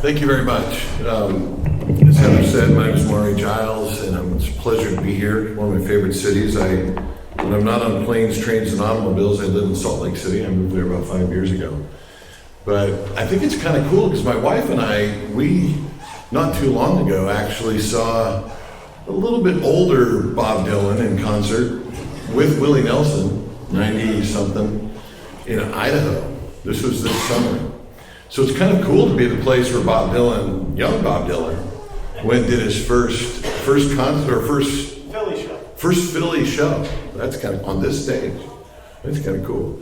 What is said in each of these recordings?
Thank you very much. As Heather said, my name is Maury Giles, and it's a pleasure to be here. One of my favorite cities. When I'm not on planes, trains, and automobiles, I live in Salt Lake City. I moved there about 5 years ago. But I think it's kind of cool because my wife and we not too long ago actually saw a little bit older Bob Dylan in concert with Willie Nelson, 90-something, in Idaho. This was this summer. So it's kind of cool to be at the place where Bob Dylan, young Bob Dylan, went and did his first concert, or first Philly show. That's kind of on this stage. That's kind of cool.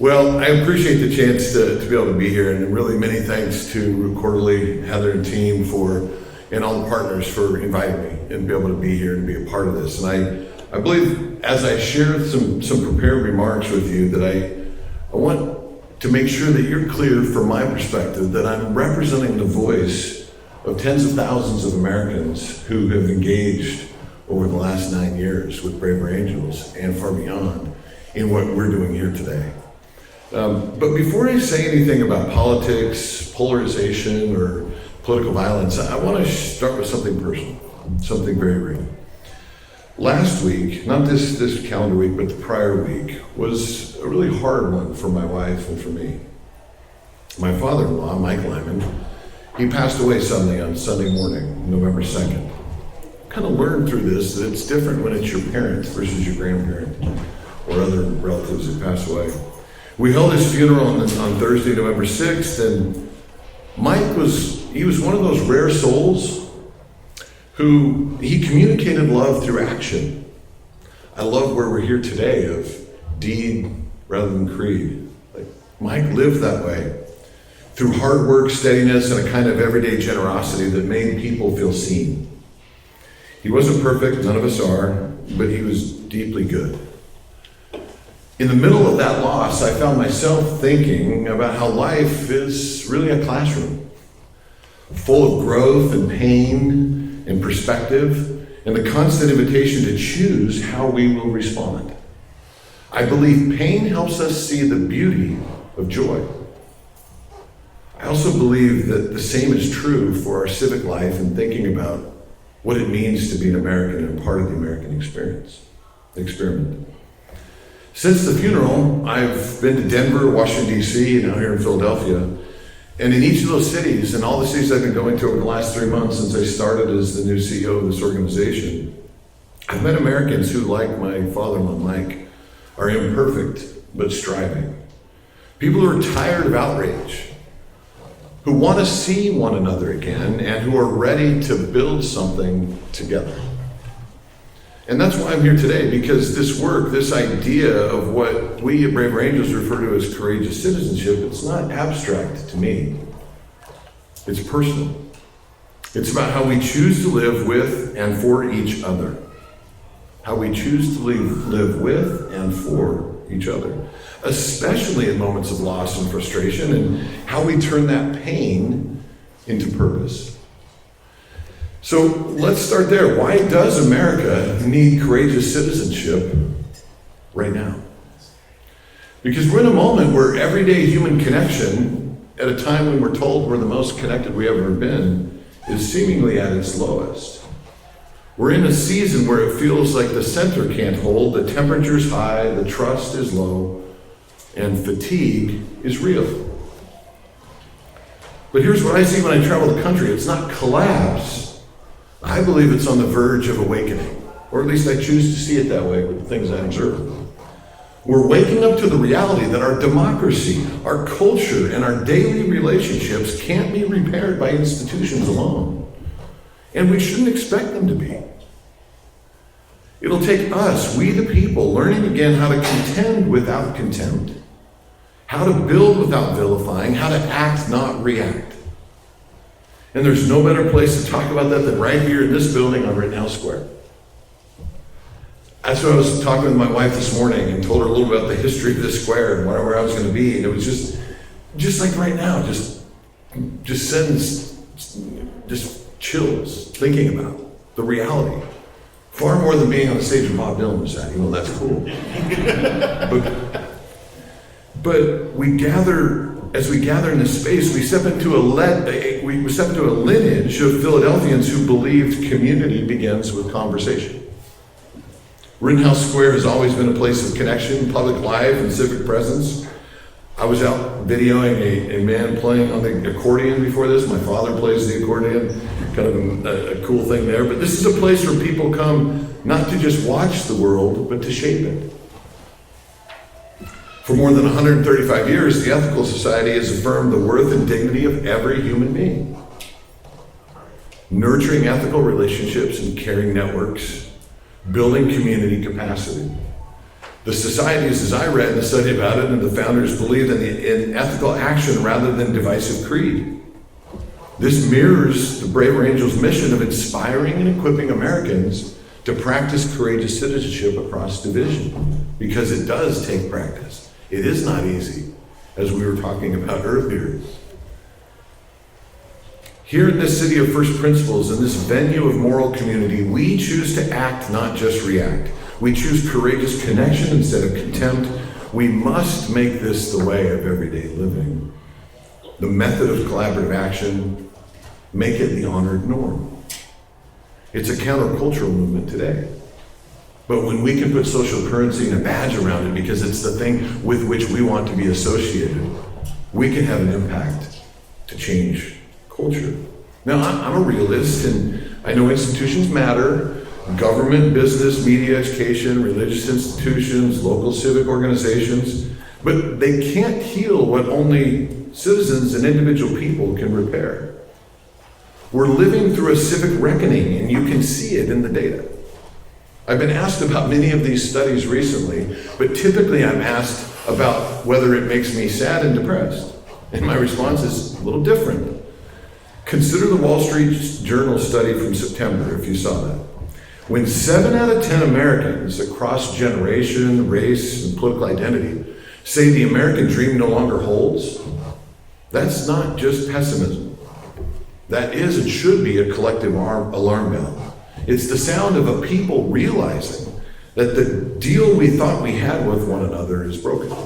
Well, I appreciate the chance to be able to be here, and really many thanks to Quarterly, Heather, and team and all the partners for inviting me and be able to be here and be a part of this. And I believe as I share some prepared remarks with you that I want to make sure that you're clear from my perspective that I'm representing the voice of tens of thousands of Americans who have engaged over the last 9 years with Braver Angels and far beyond in what we're doing here today. But before I say anything about politics, polarization, or political violence, I want to start with something personal, something very real. Last week, not this calendar week, but the prior week, was a really hard one for my wife and for me. My father-in-law, Mike Lyman, he passed away suddenly on Sunday morning, November 2nd. Kind of learned through this that it's different when it's your parents versus your grandparent or other relatives who pass away. We held his funeral on Thursday, November 6th, and Mike was one of those rare souls who he communicated love through action. I love where we're here today of deed rather than creed. Like Mike lived that way through hard work, steadiness, and a kind of everyday generosity that made people feel seen. He wasn't perfect, none of us are, but he was deeply good. In the middle of that loss, I found myself thinking about how life is really a classroom, full of growth and pain and perspective, and the constant invitation to choose how we will respond. I believe pain helps us see the beauty of joy. I also believe that the same is true for our civic life and thinking about what it means to be an American and part of the American experiment. Since the funeral, I've been to Denver, Washington, D.C., and now here in Philadelphia. And in each of those cities, and all the cities I've been going to over the last 3 months since I started as the new CEO of this organization, I've met Americans who, like my father-in-law, Mike, are imperfect but striving. People who are tired of outrage, who want to see one another again, and who are ready to build something together. And that's why I'm here today, because this work, this idea of what we at Braver Angels refer to as courageous citizenship, it's not abstract to me. It's personal. It's about how we choose to live with and for each other. How we choose to live with and for each other, especially in moments of loss and frustration, and how we turn that pain into purpose. So let's start there. Why does America need courageous citizenship right now? Because we're in a moment where everyday human connection, at a time when we're told we're the most connected we've ever been, is seemingly at its lowest. We're in a season where it feels like the center can't hold, the temperature's high, the trust is low, and fatigue is real. But here's what I see when I travel the country. It's not collapse. I believe it's on the verge of awakening, or at least I choose to see it that way with the things I observe. We're waking up to the reality that our democracy, our culture, and our daily relationships can't be repaired by institutions alone, and we shouldn't expect them to be. It'll take us, we the people, learning again how to contend without contempt, how to build without vilifying, how to act, not react. And there's no better place to talk about that than right here in this building on Rittenhouse Square. That's what I was talking with my wife this morning and told her a little bit about the history of this square and where I was going to be. And it was just like right now, just sends just chills thinking about the reality. Far more than being on the stage with Bob Dylan was at. You know, that's cool. But we gather as we gather in this space, we step into we step into a lineage of Philadelphians who believed community begins with conversation. Rittenhouse Square has always been a place of connection, public life, and civic presence. I was out videoing a man playing on the accordion before this. My father plays the accordion, kind of a cool thing there. But this is a place where people come not to just watch the world, but to shape it. For more than 135 years, the Ethical Society has affirmed the worth and dignity of every human being, nurturing ethical relationships and caring networks, building community capacity. The societies, as I read and studied about it, and the founders believed in ethical action rather than divisive creed. This mirrors the Braver Angels' mission of inspiring and equipping Americans to practice courageous citizenship across division, because it does take practice. It is not easy, as we were talking about earlier. Here in this city of first principles, in this venue of moral community, we choose to act, not just react. We choose courageous connection instead of contempt. We must make this the way of everyday living. The method of collaborative action, make it the honored norm. It's a countercultural movement today. But when we can put social currency and a badge around it because it's the thing with which we want to be associated, we can have an impact to change culture. Now, I'm a realist, and I know institutions matter. Government, business, media, education, religious institutions, local civic organizations, but they can't heal what only citizens and individual people can repair. We're living through a civic reckoning, and you can see it in the data. I've been asked about many of these studies recently, but typically I'm asked about whether it makes me sad and depressed. And my response is a little different. Consider the Wall Street Journal study from September, if you saw that. When 7 out of 10 Americans across generation, race, and political identity say the American dream no longer holds, that's not just pessimism. That is and should be a collective alarm bell. It's the sound of a people realizing that the deal we thought we had with one another is broken.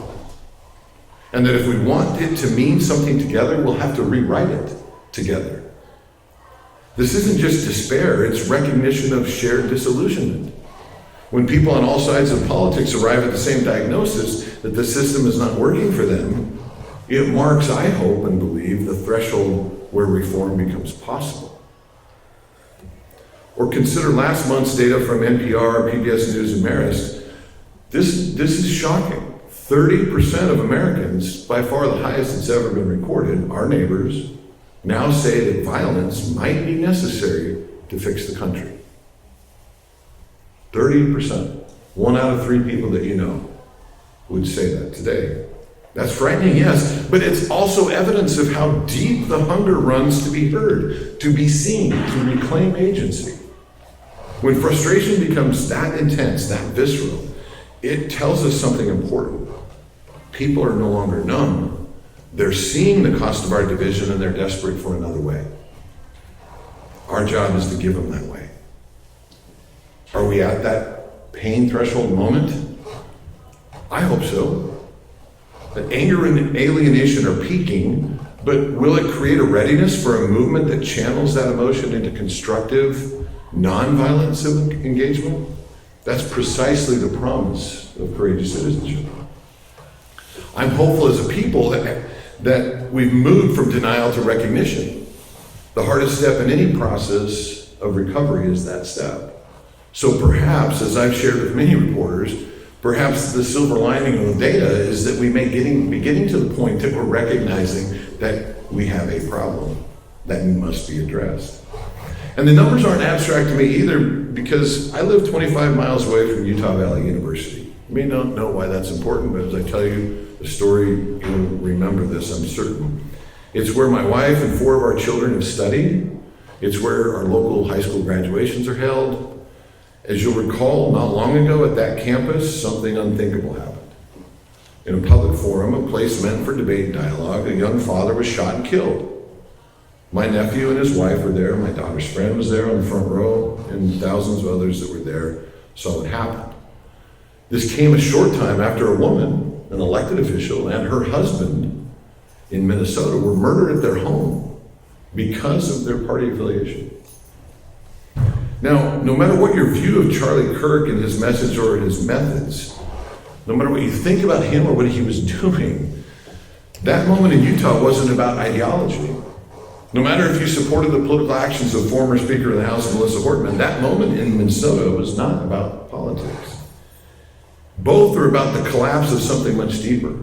And that if we want it to mean something together, we'll have to rewrite it together. This isn't just despair, it's recognition of shared disillusionment. When people on all sides of politics arrive at the same diagnosis that the system is not working for them, it marks, I hope and believe, the threshold where reform becomes possible. Or consider last month's data from NPR, PBS News, and Marist. This is shocking. 30% of Americans, by far the highest that's ever been recorded, our neighbors, now say that violence might be necessary to fix the country. 30%. 1 out of 3 people that you know would say that today. That's frightening, yes, but it's also evidence of how deep the hunger runs to be heard, to be seen, to reclaim agency. When frustration becomes that intense, that visceral, it tells us something important. People are no longer numb. They're seeing the cost of our division and they're desperate for another way. Our job is to give them that way. Are we at that pain threshold moment? I hope so. That anger and alienation are peaking, but will it create a readiness for a movement that channels that emotion into constructive, nonviolent civic engagement? That's precisely the promise of courageous citizenship. I'm hopeful as a people that we've moved from denial to recognition. The hardest step in any process of recovery is that step. So perhaps, as I've shared with many reporters, perhaps the silver lining of the data is that we may be getting to the point that we're recognizing that we have a problem that must be addressed. And the numbers aren't abstract to me either, because I live 25 miles away from Utah Valley University. You may not know why that's important, but as I tell you the story, you'll remember this, I'm certain. It's where my wife and 4 of our children have studied. It's where our local high school graduations are held. As you'll recall, not long ago at that campus, something unthinkable happened. In a public forum, a place meant for debate and dialogue, a young father was shot and killed. My nephew and his wife were there, my daughter's friend was there on the front row, and thousands of others that were there saw it happen. This came a short time after a woman, an elected official, and her husband in Minnesota were murdered at their home because of their party affiliation. Now, no matter what your view of Charlie Kirk and his message or his methods, no matter what you think about him or what he was doing, that moment in Utah wasn't about ideology. No matter if you supported the political actions of former Speaker of the House, Melissa Hortman, that moment in Minnesota was not about politics. Both are about the collapse of something much deeper: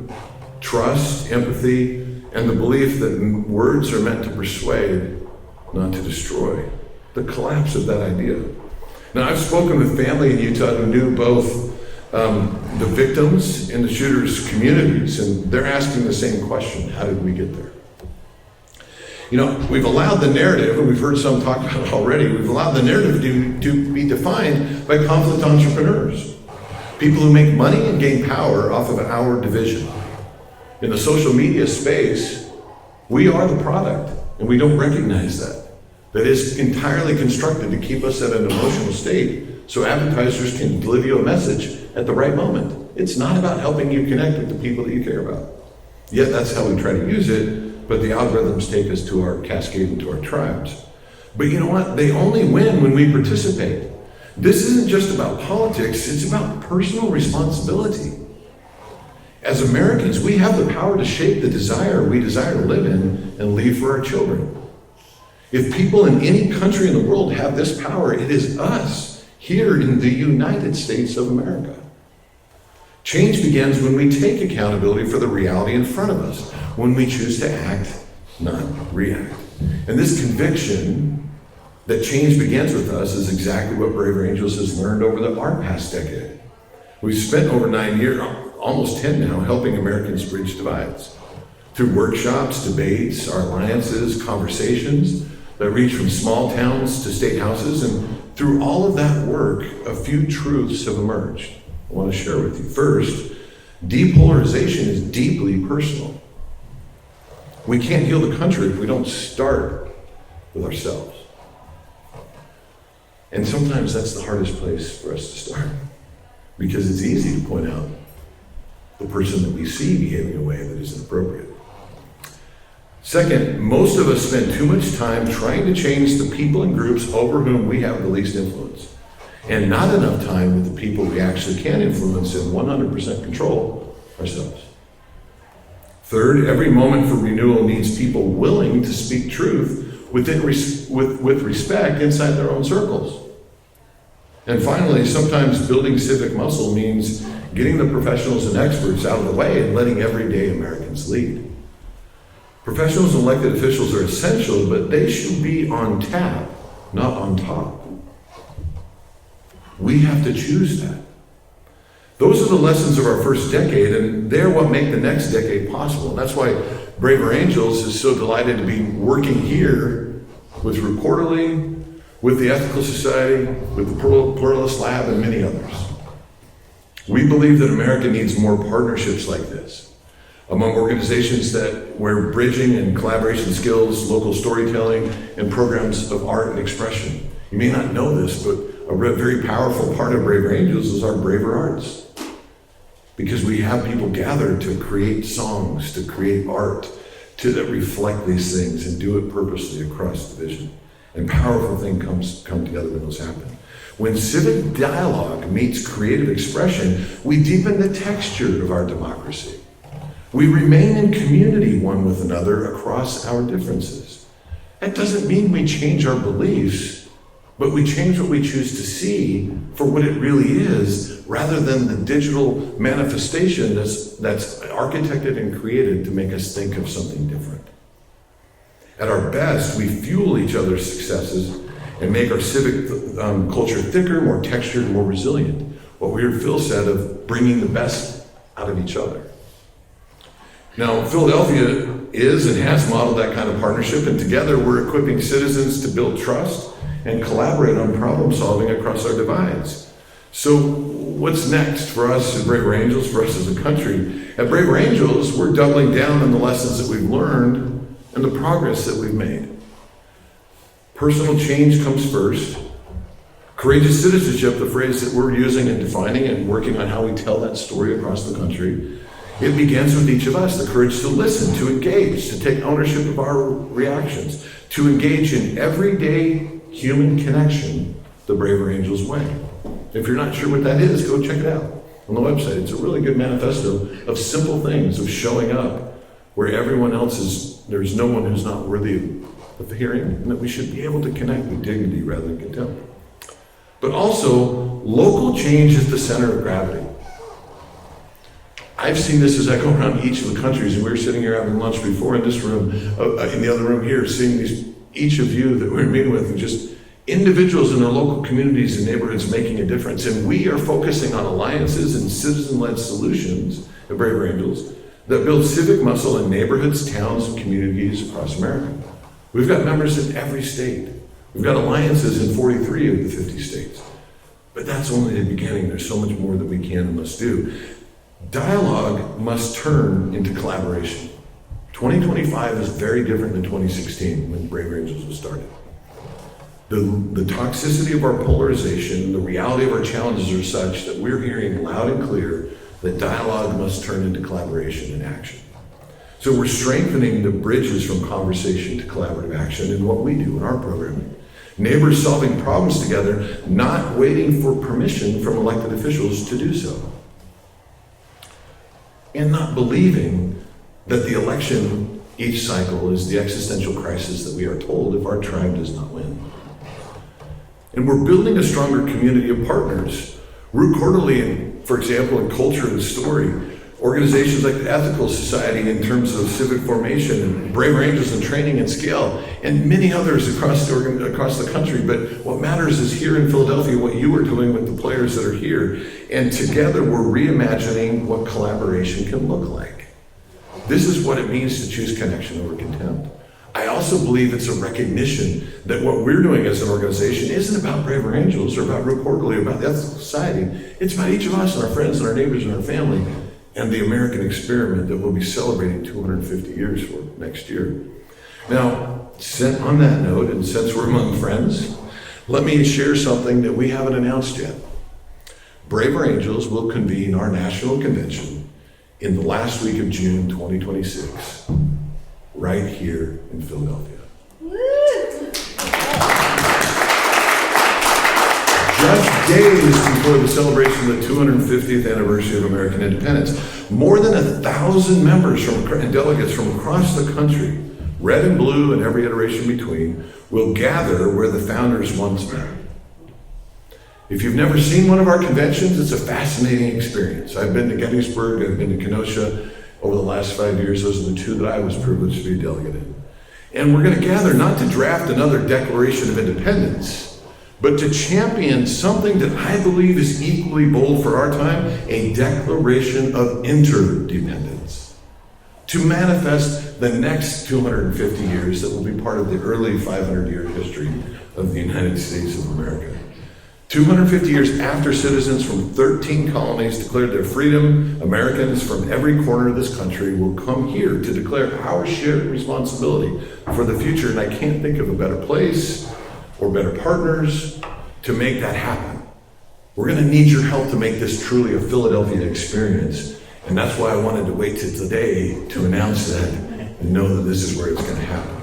trust, empathy, and the belief that words are meant to persuade, not to destroy. The collapse of that idea. Now, I've spoken with family in Utah who knew both the victims and the shooters' communities, and they're asking the same question: how did we get there? You know, we've allowed the narrative, and we've heard some talk about it already, we've allowed the narrative to be defined by conflict entrepreneurs. People who make money and gain power off of our division. In the social media space, we are the product, and we don't recognize that. That is entirely constructed to keep us at an emotional state so advertisers can deliver you a message at the right moment. It's not about helping you connect with the people that you care about. Yet that's how we try to use it, but the algorithms take us to our cascade into our tribes. But you know what? They only win when we participate. This isn't just about politics, it's about personal responsibility. As Americans, we have the power to shape the desire we desire to live in and leave for our children. If people in any country in the world have this power, it is us here in the United States of America. Change begins when we take accountability for the reality in front of us, when we choose to act, not react. And this conviction that change begins with us is exactly what Braver Angels has learned over our past decade. We've spent over 9 years, almost 10 now, helping Americans bridge divides. Through workshops, debates, our alliances, conversations that reach from small towns to state houses, and through all of that work, a few truths have emerged I want to share with you. First, depolarization is deeply personal. We can't heal the country if we don't start with ourselves. And sometimes that's the hardest place for us to start, because it's easy to point out the person that we see behaving in a way that isn't appropriate. Second, most of us spend too much time trying to change the people and groups over whom we have the least influence, and not enough time with the people we actually can influence and 100% control ourselves. Third, every moment for renewal needs people willing to speak truth with respect inside their own circles. And finally, sometimes building civic muscle means getting the professionals and experts out of the way and letting everyday Americans lead. Professionals and elected officials are essential, but they should be on tap, not on top. We have to choose that. Those are the lessons of our first decade, and they're what make the next decade possible. And that's why Braver Angels is so delighted to be working here with Reporterly, with the Ethical Society, with the Pluralist Lab, and many others. We believe that America needs more partnerships like this among organizations where bridging and collaboration skills, local storytelling, and programs of art and expression. You may not know this, but a very powerful part of Braver Angels is our Braver Arts. Because we have people gather to create songs, to create art, that reflect these things and do it purposely across division. And powerful things come together when those happen. When civic dialogue meets creative expression, we deepen the texture of our democracy. We remain in community one with another across our differences. That doesn't mean we change our beliefs, but we change what we choose to see for what it really is, rather than the digital manifestation that's architected and created to make us think of something different. At our best, we fuel each other's successes and make our civic culture thicker, more textured, more resilient. What we heard Phil said of bringing the best out of each other. Now, Philadelphia is and has modeled that kind of partnership, and together we're equipping citizens to build trust and collaborate on problem solving across our divides. So what's next for us at Braver Angels, for us as a country? At Braver Angels, we're doubling down on the lessons that we've learned and the progress that we've made. Personal change comes first. Courageous citizenship, the phrase that we're using and defining and working on how we tell that story across the country, It begins with each of us, the courage to listen, to engage, to take ownership of our reactions, to engage in everyday human connection the Braver Angels way. If you're not sure what that is, go check it out on the website. It's a really good manifesto of simple things, of showing up where everyone else is, there's no one who's not worthy of hearing, and that we should be able to connect with dignity rather than contempt. But also, local change is the center of gravity. I've seen this as I go around each of the countries, and we were sitting here having lunch before in this room, in the other room here, seeing each of you that we're meeting with, and just individuals in their local communities and neighborhoods making a difference. And we are focusing on alliances and citizen-led solutions at Braver Angels that build civic muscle in neighborhoods, towns, and communities across America. We've got members in every state. We've got alliances in 43 of the 50 states. But that's only the beginning. There's so much more that we can and must do. Dialogue must turn into collaboration. 2025 is very different than 2016 when Braver Angels was started. The toxicity of our polarization, the reality of our challenges are such that we're hearing loud and clear that dialogue must turn into collaboration and action. So we're strengthening the bridges from conversation to collaborative action in what we do in our programming. Neighbors solving problems together, not waiting for permission from elected officials to do so. And not believing that the election each cycle is the existential crisis that we are told if our tribe does not win. And we're building a stronger community of partners. Root quarterly, for example, in culture and story, organizations like the Ethical Society in terms of civic formation, and Braver Angels in training and scale, and many others across the country. But what matters is here in Philadelphia, what you are doing with the players that are here. And together we're reimagining what collaboration can look like. This is what it means to choose connection over contempt. I also believe it's a recognition that what we're doing as an organization isn't about Braver Angels or about Root Quarterly or about the Ethical Society. It's about each of us and our friends and our neighbors and our family and the American experiment that we'll be celebrating 250 years for next year. Now, on that note, and since we're among friends, let me share something that we haven't announced yet. Braver Angels will convene our national convention in the last week of June 2026, right here in Philadelphia. Just days before the celebration of the 250th anniversary of American independence, more than 1,000 members and delegates from across the country, red and blue and every iteration between, will gather where the founders once met. If you've never seen one of our conventions, it's a fascinating experience. I've been to Gettysburg, I've been to Kenosha over the last 5 years. Those are the two that I was privileged to be a delegate in. And we're going to gather not to draft another Declaration of Independence, but to champion something that I believe is equally bold for our time, a Declaration of Interdependence. To manifest the next 250 years that will be part of the early 500-year history of the United States of America. 250 years after citizens from 13 colonies declared their freedom, Americans from every corner of this country will come here to declare our shared responsibility for the future. And I can't think of a better place or better partners to make that happen. We're going to need your help to make this truly a Philadelphia experience. And that's why I wanted to wait till today to announce that and know that this is where it's going to happen.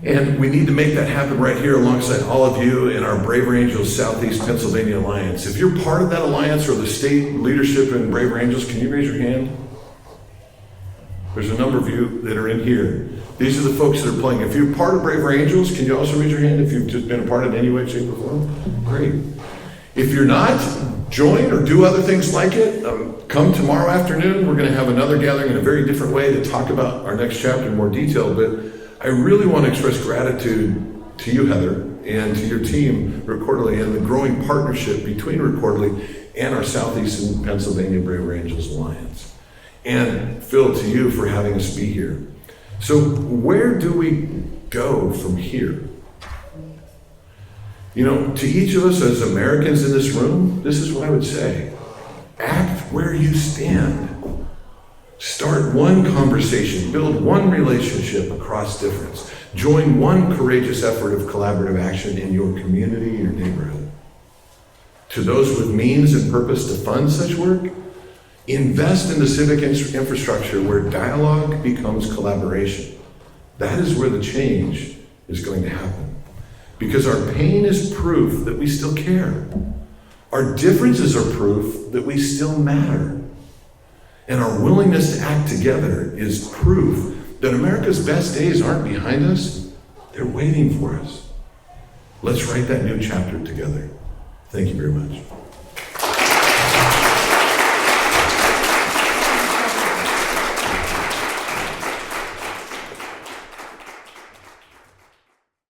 And we need to make that happen right here alongside all of you in our Braver Angels Southeast Pennsylvania Alliance. If you're part of that alliance or the state leadership in Braver Angels, can you raise your hand? There's a number of you that are in here. These are the folks that are playing. If you're part of Braver Angels, can you also raise your hand if you've just been a part of it in any way, shape, or form? Great. If you're not, join or do other things like it. Come tomorrow afternoon. We're going to have another gathering in a very different way to talk about our next chapter in more detail. But I really want to express gratitude to you, Heather, and to your team, Root Quarterly, and the growing partnership between Root Quarterly and our Southeastern Pennsylvania Braver Angels Alliance. And Phil, to you for having us be here. So where do we go from here? You know, to each of us as Americans in this room, this is what I would say. Act where you stand. Start one conversation, build one relationship across difference. Join one courageous effort of collaborative action in your community, your neighborhood. To those with means and purpose to fund such work, Invest in the civic infrastructure where dialogue becomes collaboration. That is where the change is going to happen. Because our pain is proof that we still care. Our differences are proof that we still matter. And our willingness to act together is proof that America's best days aren't behind us, they're waiting for us. Let's write that new chapter together. Thank you very much.